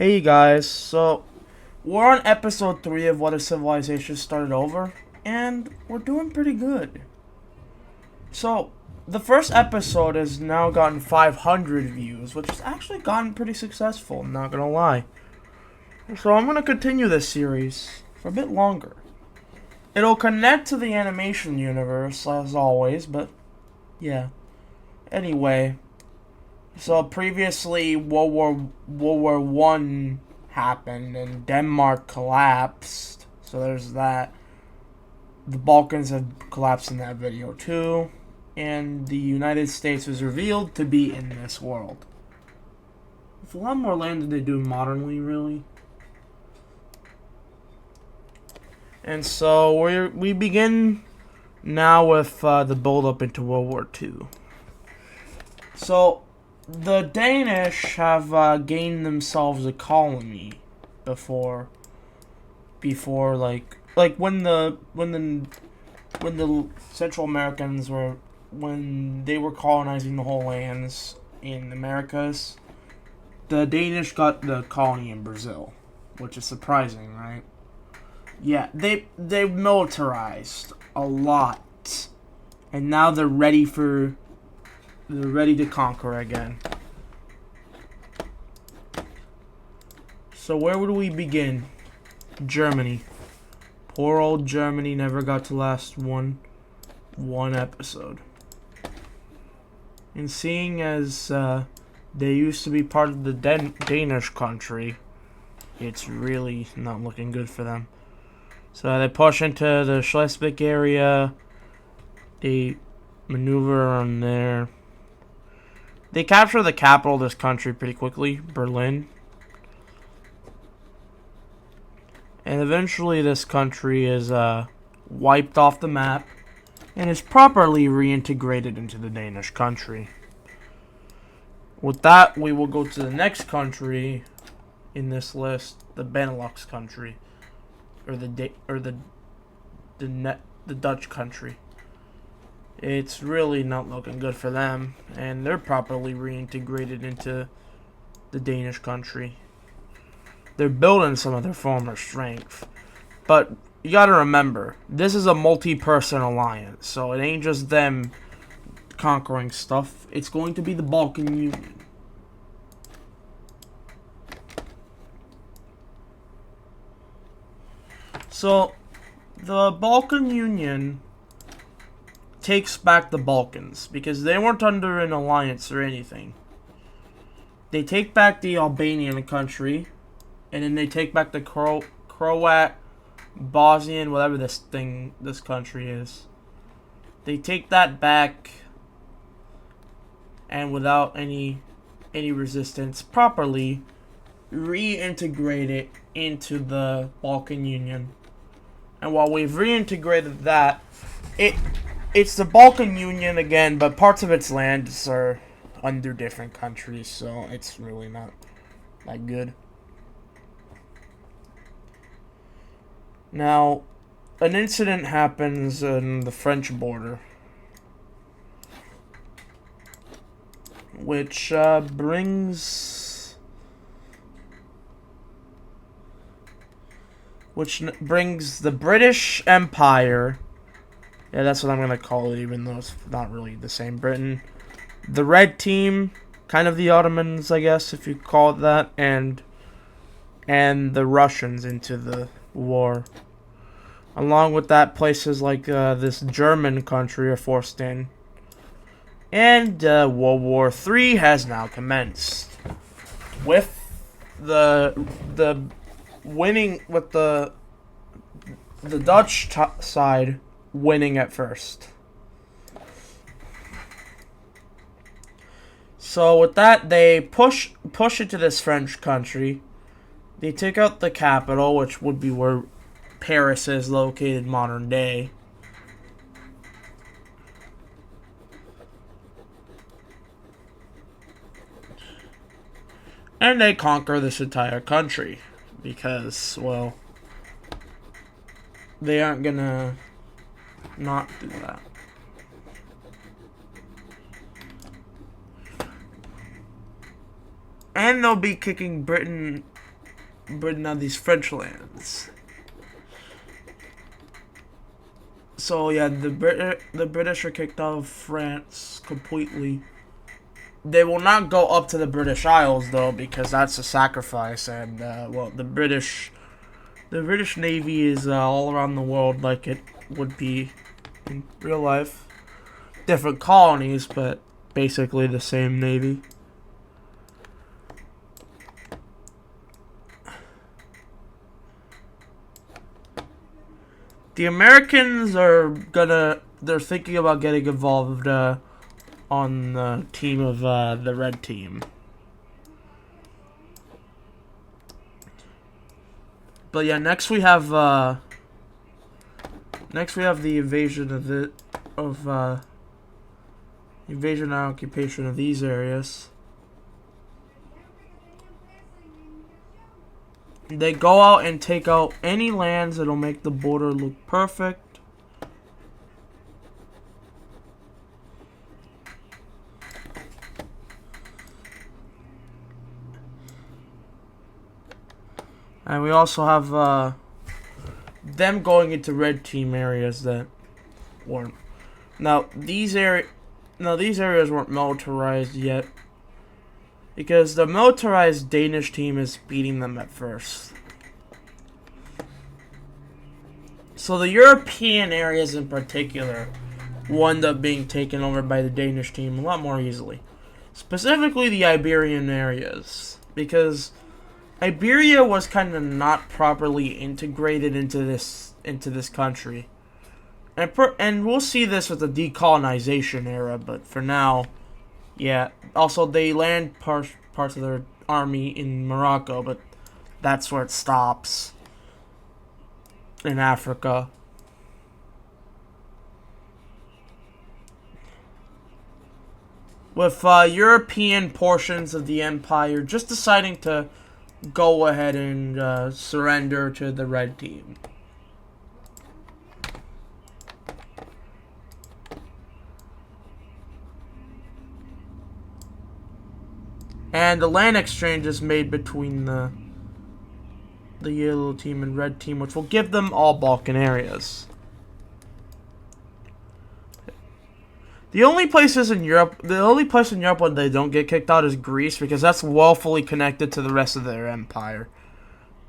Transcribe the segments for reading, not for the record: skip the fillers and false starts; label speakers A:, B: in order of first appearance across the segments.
A: Hey guys, so we're on episode 3 of What If Civilization Started Over, and we're doing pretty good. So, the first episode has now gotten 500 views, which has actually gotten pretty successful, I'm not gonna lie. So I'm gonna continue this series for a bit longer. It'll connect to the animation universe, as always, but yeah. Anyway, so previously World War One happened and Denmark collapsed. So there's that. The Balkans have collapsed in that video too. And the United States was revealed to be in this world. With a lot more land than they do modernly, really. And so we begin now with the build up into World War II. So the Danish have gained themselves a colony before like when the Central Americans when they were colonizing the whole lands in the Americas, the Danish got the colony in Brazil, which is surprising, right? Yeah, they militarized a lot, and now they're ready to conquer again. So where would we begin? Germany. Poor old Germany never got to last one episode. And seeing as they used to be part of the Danish country, it's really not looking good for them. So they push into the Schleswig area. They maneuver on there. They capture the capital of this country pretty quickly, Berlin. And eventually this country is wiped off the map and is properly reintegrated into the Danish country. With that, we will go to the next country in this list, the Benelux country, or the Dutch country. It's really not looking good for them, and they're properly reintegrated into the Danish country. They're building some of their former strength. But you gotta remember, this is a multi-person alliance, so it ain't just them conquering stuff. It's going to be the Balkan Union. So, the Balkan Union takes back the Balkans, because they weren't under an alliance or anything. They take back the Albanian country, and then they take back the Croat, Bosnian, whatever this country is. They take that back, and without any resistance, properly reintegrate it into the Balkan Union. And while we've reintegrated that, it's the Balkan Union again, but parts of its lands are under different countries, so it's really not that good. Now, an incident happens in the French border, which brings the British Empire. Yeah, that's what I'm gonna call it, even though it's not really the same Britain. The Red Team, kind of the Ottomans, I guess, if you call it that, and the Russians into the war. Along with that, places like this German country are forced in. And World War III has now commenced, with the winning, with the Dutch side winning at first. So with that, they push into this French country. They take out the capital, which would be where Paris is located modern day. And they conquer this entire country because, well, they aren't gonna not do that. And they'll be kicking Britain Britain on these French lands. So yeah, the British are kicked out of France completely. They will not go up to the British Isles though, because that's a sacrifice, and well, the British Navy is all around the world like it would be in real life. Different colonies, but basically the same Navy. The Americans they're thinking about getting involved on the team of the red team. But yeah, next we have the invasion and occupation of these areas. They go out and take out any lands that'll make the border look perfect. And we also have them going into red team areas that weren't. Now these areas weren't militarized yet, because the militarized Danish team is beating them at first. So the European areas in particular will end up being taken over by the Danish team a lot more easily. Specifically the Iberian areas, because Iberia was kind of not properly integrated into this country. And we'll see this with the decolonization era, but for now, yeah. Also, they land parts of their army in Morocco, but that's where it stops. In Africa. With European portions of the empire just deciding to go ahead and surrender to the red team. And the land exchange is made between the yellow team and red team, which will give them all Balkan areas. The only place in Europe where they don't get kicked out is Greece, because that's woefully connected to the rest of their empire.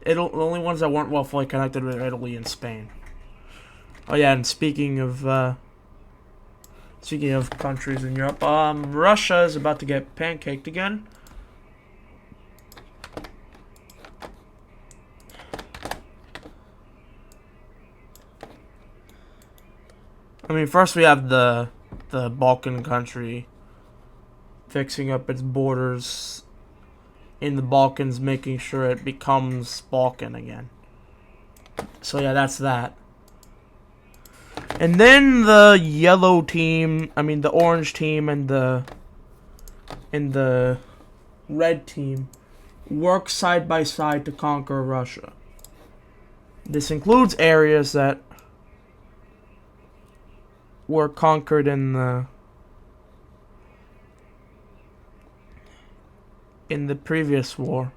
A: The only ones that weren't woefully connected were Italy and Spain. Oh yeah, and speaking of countries in Europe, Russia is about to get pancaked again. I mean, first we have the Balkan country fixing up its borders in the Balkans, making sure it becomes Balkan again. So yeah, that's that. And then the the orange team and the red team work side by side to conquer Russia. This includes areas that were conquered in the previous war.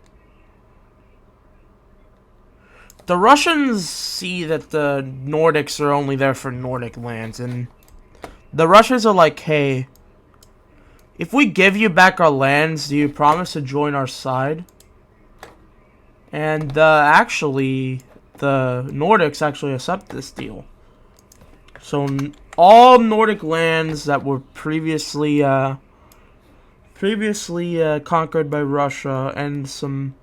A: The Russians see that the Nordics are only there for Nordic lands, and the Russians are like, hey, if we give you back our lands, do you promise to join our side? And actually, the Nordics actually accept this deal. So all Nordic lands that were previously conquered by Russia, and some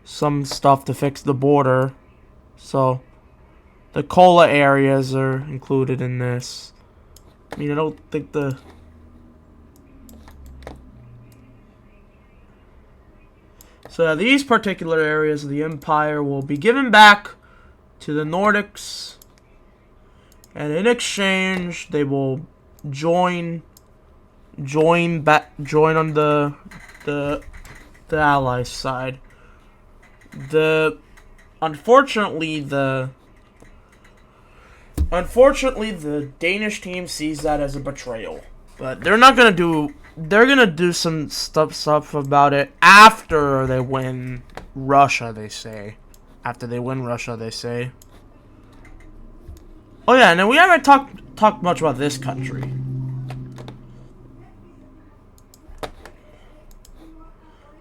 A: stuff to fix the border. So the Kola areas are included in this. I mean, I don't think So these particular areas of the empire will be given back to the Nordics. And in exchange, they will join on the Allies side. Unfortunately, the Danish team sees that as a betrayal. But they're gonna do some stuff about it after they win Russia, they say. After they win Russia, they say. Oh yeah, and then we haven't talked much about this country.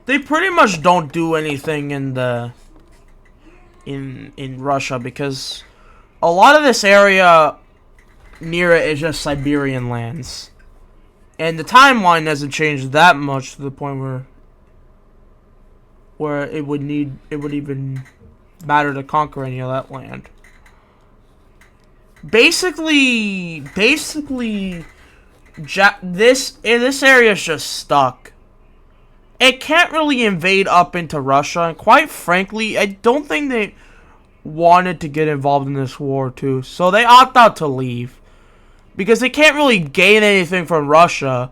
A: They pretty much don't do anything in the in Russia because a lot of this area near it is just Siberian lands. And the timeline hasn't changed that much to the point where it would even matter to conquer any of that land. Basically this area is just stuck. It can't really invade up into Russia, and quite frankly, I don't think they wanted to get involved in this war too. So they opt out to leave. Because they can't really gain anything from Russia.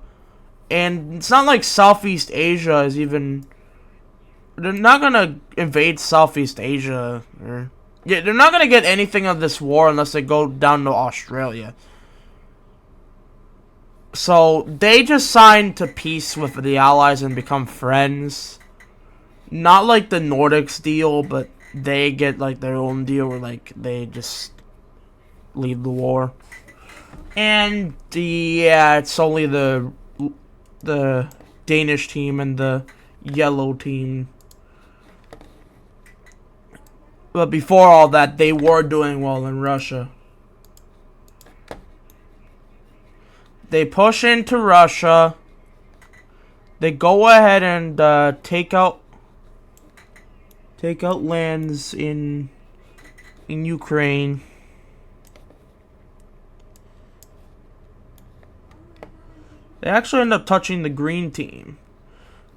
A: And it's not like Southeast Asia is even... They're not gonna invade Southeast Asia. Yeah, they're not gonna get anything of this war unless they go down to Australia. So, they just signed to peace with the Allies and become friends. Not like the Nordics deal, but they get like their own deal where like they just leave the war. And yeah, it's only the Danish team and the yellow team. But before all that, they were doing well in Russia. They push into Russia. They go ahead and take out lands in Ukraine. They actually end up touching the green team,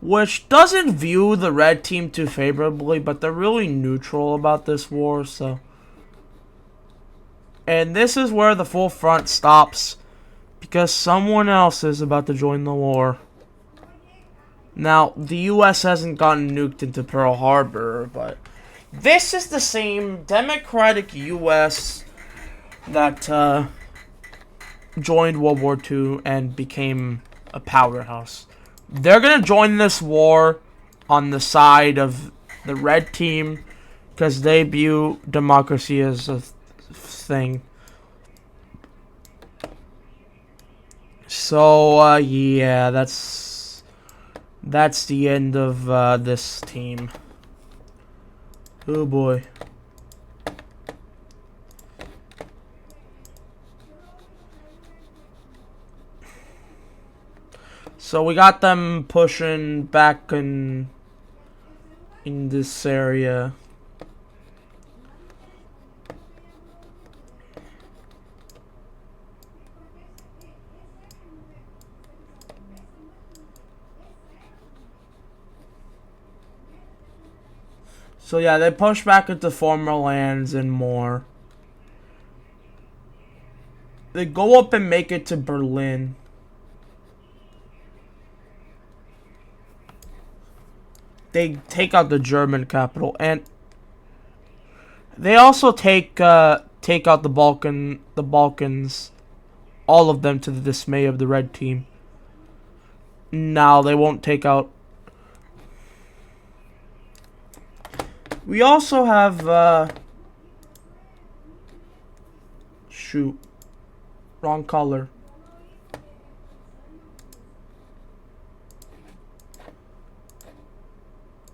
A: which doesn't view the red team too favorably, but they're really neutral about this war, so. And this is where the full front stops, because someone else is about to join the war. Now, the U.S. hasn't gotten nuked into Pearl Harbor, but this is the same democratic U.S. that joined World War II and became a powerhouse. They're going to join this war on the side of the red team because they view democracy as a thing. So, yeah, that's the end of this team. Oh boy. So we got them pushing back in this area. So yeah, they push back into former lands and more. They go up and make it to Berlin. They take out the German capital, and they also take out the Balkans, all of them, to the dismay of the red team. Now they won't take out. We also have shoot, wrong color.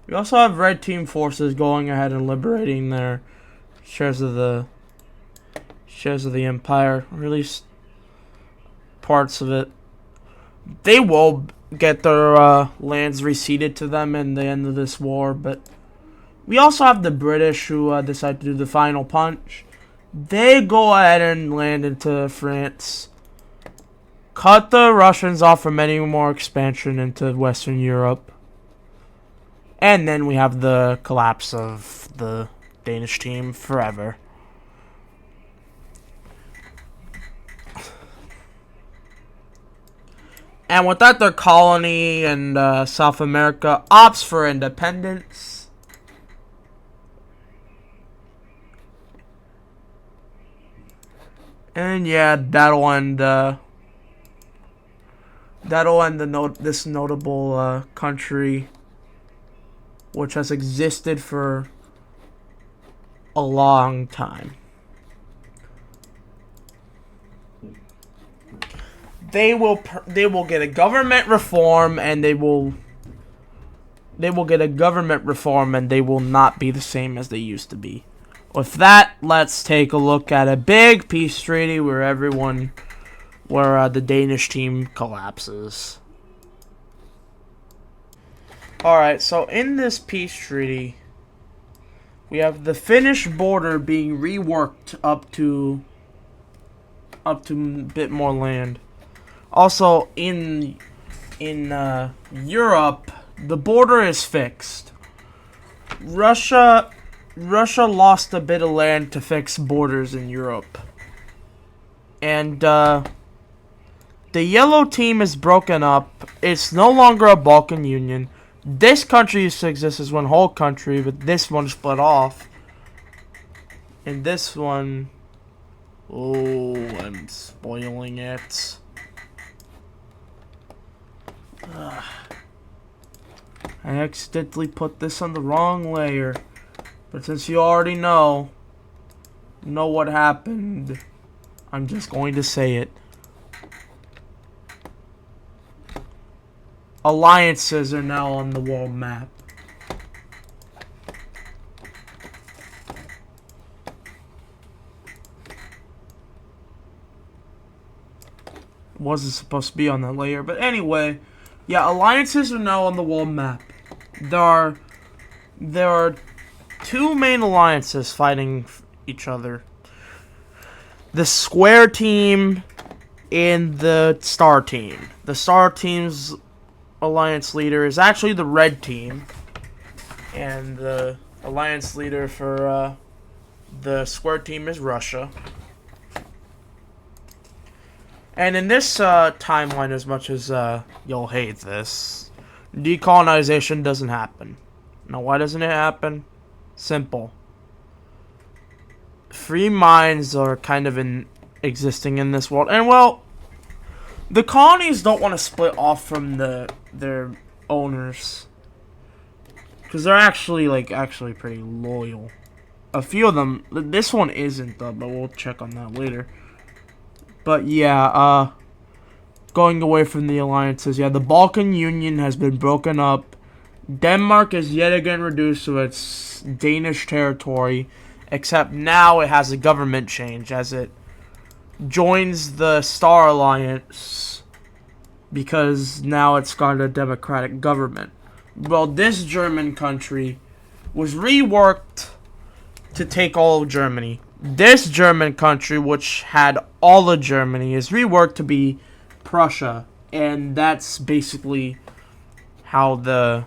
A: We also have red team forces going ahead and liberating their shares of the empire, or at least parts of it. They will get their lands receded to them in the end of this war, but we also have the British who decide to do the final punch. They go ahead and land into France, cut the Russians off from any more expansion into Western Europe. And then we have the collapse of the Danish team forever. And with that, their colony in South America opts for independence. And yeah, that'll end this notable country which has existed for a long time. They will get a government reform, and they will get a government reform, and they will not be the same as they used to be. With that, let's take a look at a big peace treaty where the Danish team collapses. Alright, so in this peace treaty, we have the Finnish border being reworked up to a bit more land. Also, in Europe, the border is fixed. Russia lost a bit of land to fix borders in Europe. And the yellow team is broken up. It's no longer a Balkan Union. This country used to exist as one whole country, but this one split off. And this one... Oh, I'm spoiling it. I accidentally put this on the wrong layer. But since you already know what happened, I'm just going to say it. Alliances are now on the world map. Wasn't supposed to be on that layer, but anyway, yeah, alliances are now on the world map. There are two main alliances fighting each other. The Square team and the Star team. The Star team's alliance leader is actually the Red team, and the alliance leader for the Square team is Russia. And in this timeline, as much as you'll hate this, decolonization doesn't happen. Now, why doesn't it happen? Simple. Free minds are kind of existing in this world, and well, the colonies don't want to split off from their owners, because they're actually pretty loyal. A few of them. This one isn't though, but we'll check on that later. But yeah, going away from the alliances, yeah, the Balkan Union has been broken up. Denmark is yet again reduced to its Danish territory, except now it has a government change as it joins the Star Alliance, because now it's got a democratic government. Well, this German country was reworked to take all of Germany. This German country, which had all of Germany, is reworked to be Prussia, and that's basically how it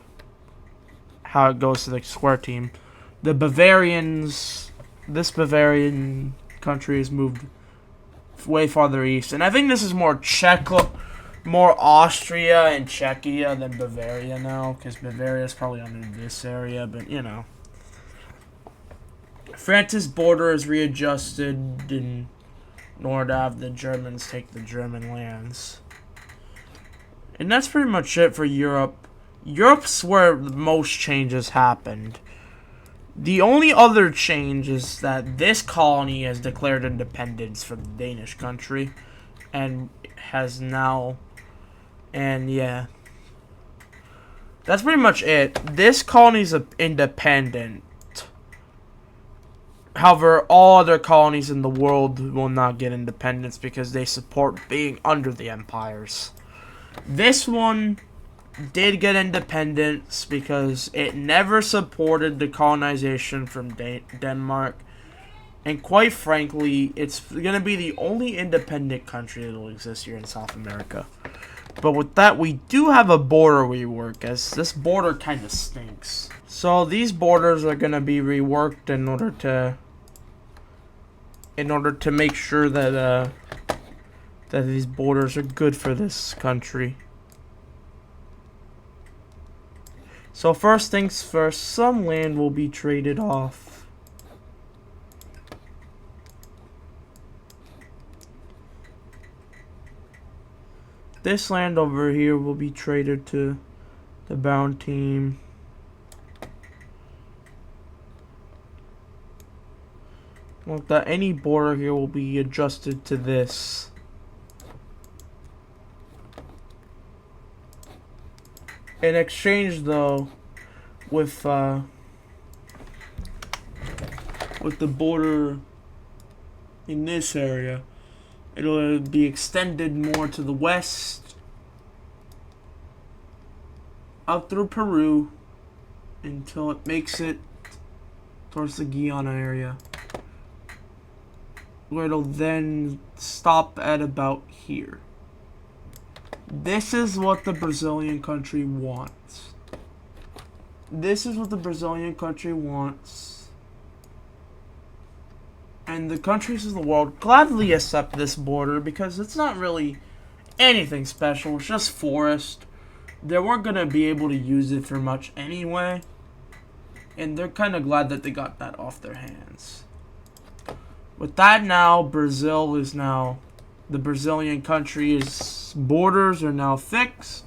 A: goes to the Square team. The Bavarians, this Bavarian country has moved way farther east, and I think this is more Austria and Czechia than Bavaria now, because Bavaria is probably under this area, but you know. France's border is readjusted in order to have the Germans take the German lands. And that's pretty much it for Europe. Europe's where the most changes happened. The only other change is that this colony has declared independence from the Danish country, and has now, and yeah. That's pretty much it. This colony's independent. However, all other colonies in the world will not get independence because they support being under the empires. This one did get independence because it never supported the colonization from Denmark. And quite frankly, it's going to be the only independent country that will exist here in South America. But with that, we do have a border rework, as this border kind of stinks. So these borders are going to be reworked in order to make sure that that these borders are good for this country. So first things first, some land will be traded off. This land over here will be traded to the Brown team. Well, that any border here will be adjusted to this. In exchange, though, with the border in this area, it'll be extended more to the west, out through Peru, until it makes it towards the Guyana area, where it'll then stop at about here. This is what the Brazilian country wants. This is what the Brazilian country wants. And the countries of the world gladly accept this border because it's not really anything special. It's just forest. They weren't going to be able to use it for much anyway. And they're kind of glad that they got that off their hands. With that now, Brazil is now... The Brazilian country's borders are now fixed.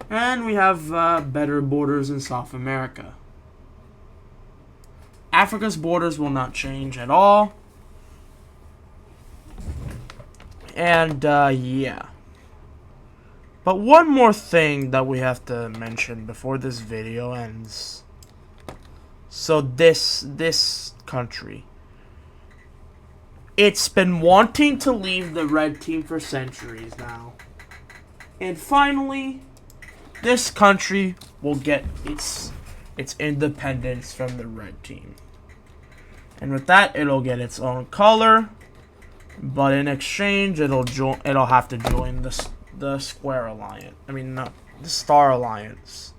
A: And we have better borders in South America. Africa's borders will not change at all. And, yeah. But one more thing that we have to mention before this video ends. So this country. It's been wanting to leave the red team for centuries now. And finally, this country will get its independence from the red team. And with that, it'll get its own color. But in exchange, it'll have to join the Square Alliance. I mean, no, the Star Alliance.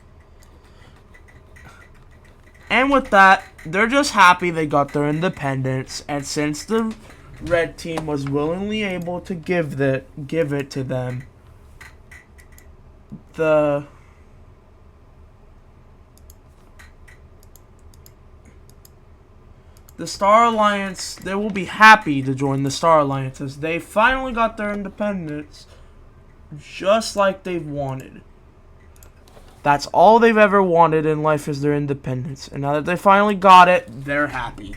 A: And with that, they're just happy they got their independence. And since the red team was willingly able to give it to them, the Star Alliance, they will be happy to join the Star Alliance as they finally got their independence just like they've wanted. That's all they've ever wanted in life is their independence. And now that they finally got it, they're happy.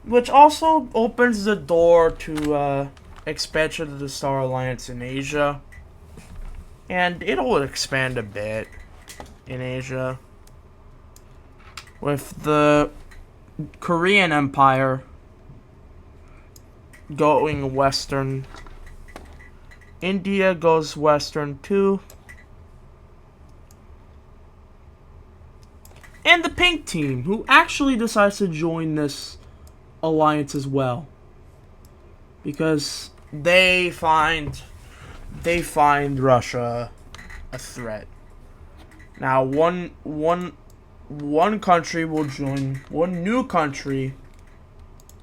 A: Which also opens the door to expansion of the Star Alliance in Asia. And it'll expand a bit in Asia. With the Korean Empire going western. India goes western too. And the pink team, who actually decides to join this alliance as well, because they find Russia a threat. Now, one country will join. One new country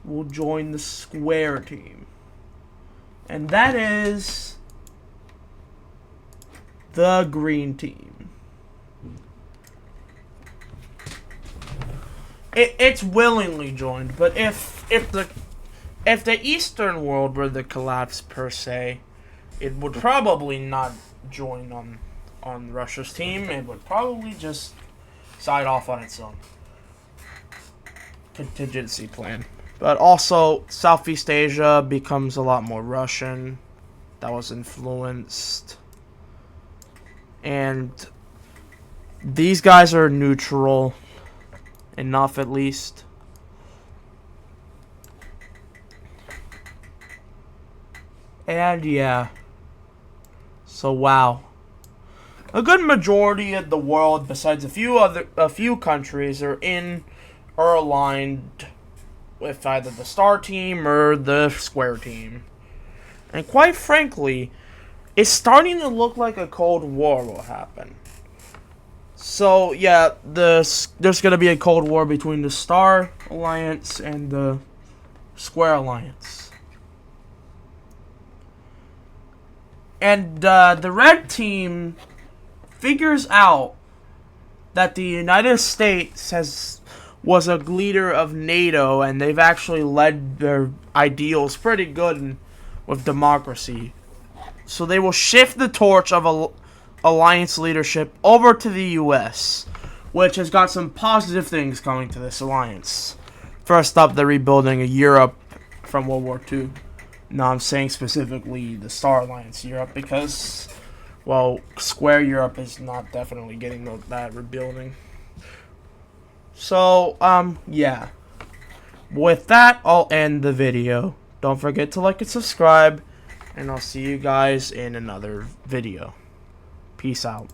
A: will join the Square team, and that is the green team. It's willingly joined, but if the Eastern world were to collapse per se, it would probably not join on Russia's team. It would probably just side off on its own contingency plan. But also, Southeast Asia becomes a lot more Russian. That was influenced. And these guys are neutral. Enough, at least. And yeah. So wow. A good majority of the world, besides a few countries, are aligned with either the Star team or the Square team. And quite frankly, it's starting to look like a Cold War will happen. So, yeah, there's going to be a Cold War between the Star Alliance and the Square Alliance. And the Red Team figures out that the United States was a leader of NATO, and they've actually led their ideals pretty good with democracy. So they will shift the torch of alliance leadership over to the U.S., which has got some positive things coming to this alliance. First up, they're rebuilding Europe from World War II. No, I'm saying specifically the Star Alliance Europe because, well, Square Europe is not definitely getting that rebuilding. So, yeah. With that, I'll end the video. Don't forget to like and subscribe, and I'll see you guys in another video. Peace out.